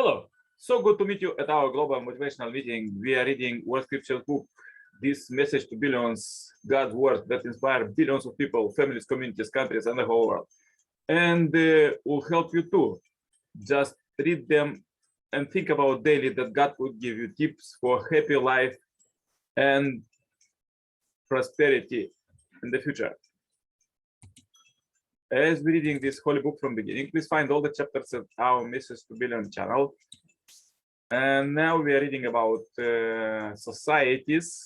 Hello, so good to meet you at our global motivational meeting. We are reading World Scripture book, This Message to Billions, God's Word that inspire billions of people, families, communities, countries, and the whole world. And will help you too. Just read them and think about daily that God would give you tips for happy life and prosperity in the future. As we're reading this holy book from the beginning, please find all the chapters at our Message to Billion channel. And now we are reading about societies.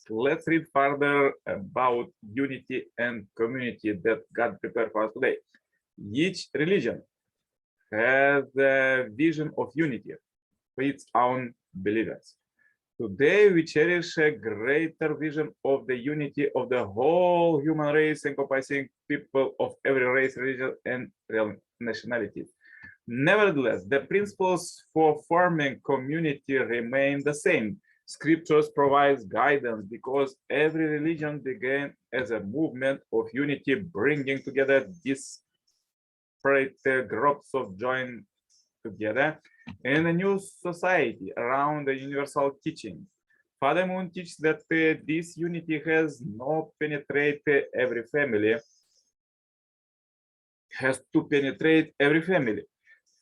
Let's read further about unity and community that God prepared for us today. Each religion has a vision of unity for its own believers. Today, we cherish a greater vision of the unity of the whole human race, encompassing people of every race, religion, and nationality. Nevertheless, the principles for forming community remain the same. Scriptures provides guidance because every religion began as a movement of unity, bringing together disparate groups of joined together in a new society around the universal teaching. Father Moon teaches that this unity has to penetrate every family,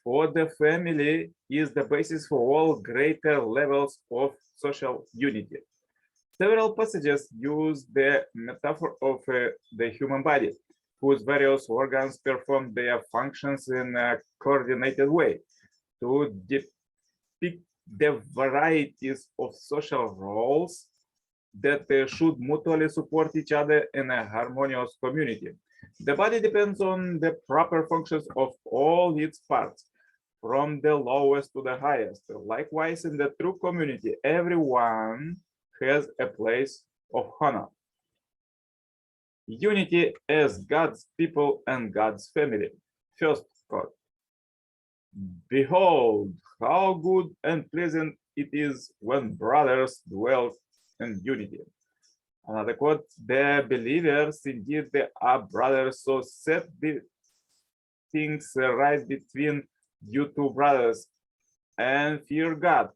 for the family is the basis for all greater levels of social unity. Several passages use the metaphor of the human body, whose various organs perform their functions in a coordinated way to depict the varieties of social roles that should mutually support each other in a harmonious community. The body depends on the proper functions of all its parts, from the lowest to the highest. Likewise, in the true community, everyone has a place of honor. Unity as God's people and God's family. First quote. Behold, how good and pleasant it is when brothers dwell in unity. Another quote, the believers indeed they are brothers, so set the things right between you two brothers and fear God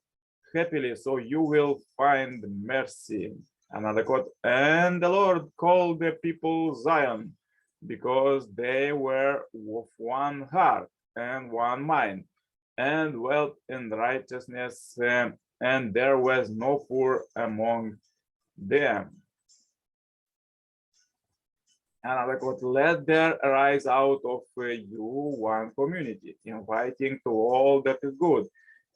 happily, so you will find mercy. Another quote, and the Lord called the people Zion because they were of one heart and one mind and dwelt in righteousness, and there was no poor among them. Another quote, let there arise out of you one community, inviting to all that is good,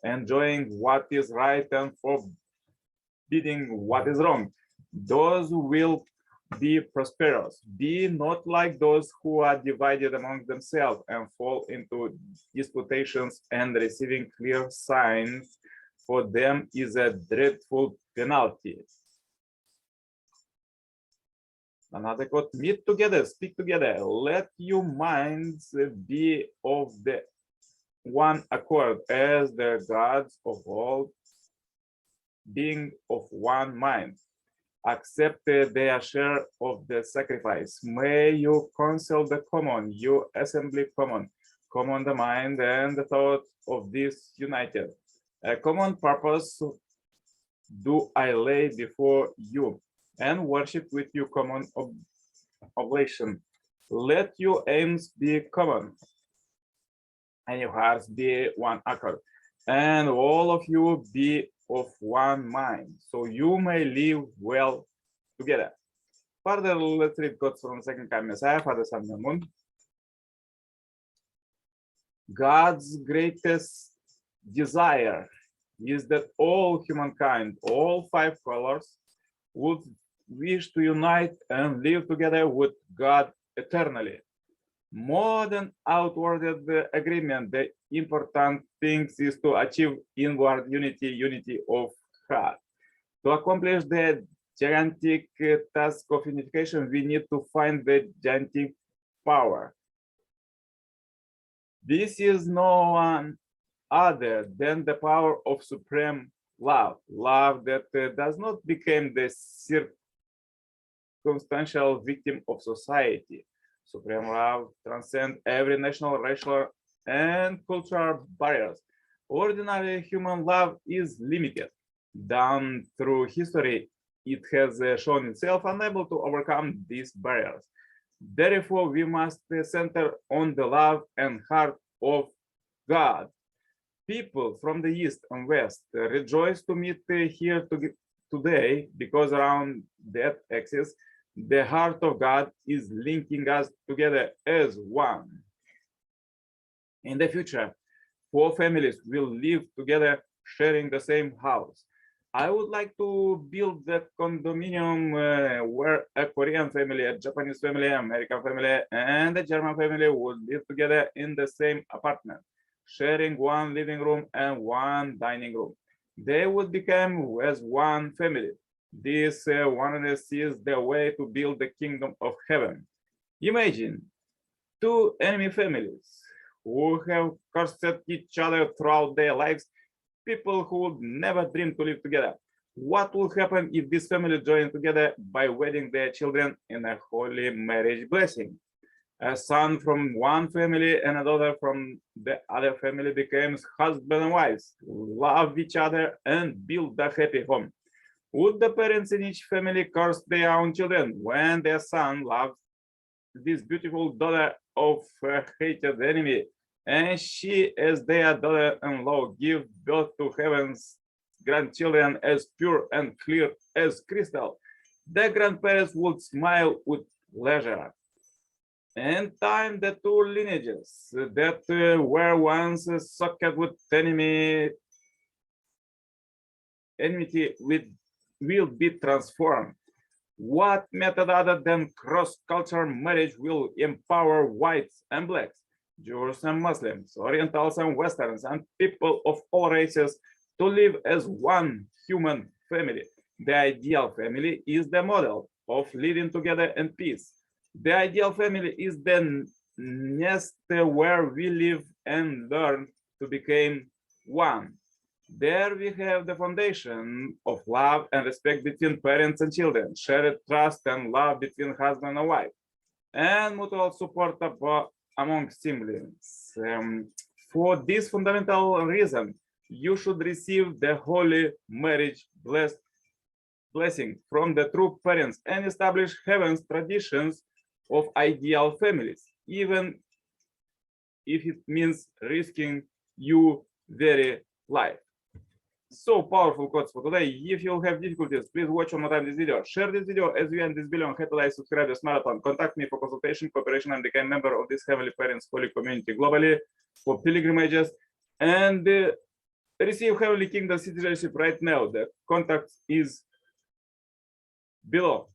enjoying what is right and forbidding what is wrong. Those will be prosperous. Be not like those who are divided among themselves and fall into disputations and receiving clear signs. For them is a dreadful penalty. Another quote, meet together, speak together, let your minds be of the one accord as the gods of all being of one mind. Accept their share of the sacrifice. May you counsel the common, you assembly common the mind and the thought of this united. A common purpose do I lay before you, and worship with you common oblation. Let your aims be common, and your hearts be one accord, and all of you be of one mind, so you may live well together. Further, let's read quotes from Second Coming Messiah, Father Samuel Moon. God's greatest desire is that all humankind, all five colors, would wish to unite and live together with God eternally. More than outward agreement, the important thing is to achieve inward unity of heart. To accomplish the gigantic task of unification, we need to find the gigantic power. This is no one other than the power of supreme love, love that does not become the circumstantial victim of society. Supreme love transcends every national, racial, and cultural barriers. Ordinary human love is limited. Down through history, it has shown itself unable to overcome these barriers. Therefore, we must center on the love and heart of God. People from the East and West rejoice to meet here today because around that axis, the heart of God is linking us together as one. In the future, 4 families will live together sharing the same house. I would like to build that condominium where a Korean family, a Japanese family, American family, and a German family would live together in the same apartment, sharing one living room and one dining room. They would become as one family. This oneness is the way to build the kingdom of heaven. Imagine 2 enemy families who have cursed each other throughout their lives, people who would never dream to live together. What will happen if this family join together by wedding their children in a holy marriage blessing? A son from one family and a daughter from the other family becomes husband and wives, love each other and build a happy home. Would the parents in each family curse their own children when their son loves this beautiful daughter of a hated enemy, and she, as their daughter-in-law, give birth to heaven's grandchildren as pure and clear as crystal? The grandparents would smile with pleasure. In time, the 2 lineages that were once socked with enmity will be transformed. What method other than cross-cultural marriage will empower whites and blacks, Jews and Muslims, Orientals and Westerns, and people of all races to live as one human family? The ideal family is the model of living together in peace. The ideal family is the nest where we live and learn to become one. There we have the foundation of love and respect between parents and children, shared trust and love between husband and wife, and mutual support among siblings. For this fundamental reason, you should receive the holy marriage blessing from the true parents and establish heaven's traditions of ideal families, even if it means risking your very life. So powerful quotes for today. If you have difficulties, please watch one more time this video. Share this video as we end this video on Happy Life Subscribers Marathon. Contact me for consultation, cooperation, and become a member of this Heavenly Parents Holy Community globally for pilgrimages and receive Heavenly Kingdom citizenship right now. The contact is below.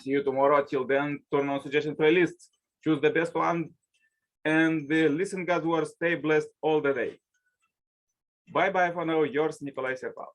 See you tomorrow. Till then, turn on suggestion playlists. Choose the best one and listen God's word. Stay blessed all the day. Bye bye for now. Yours, Nicolae Cirpala.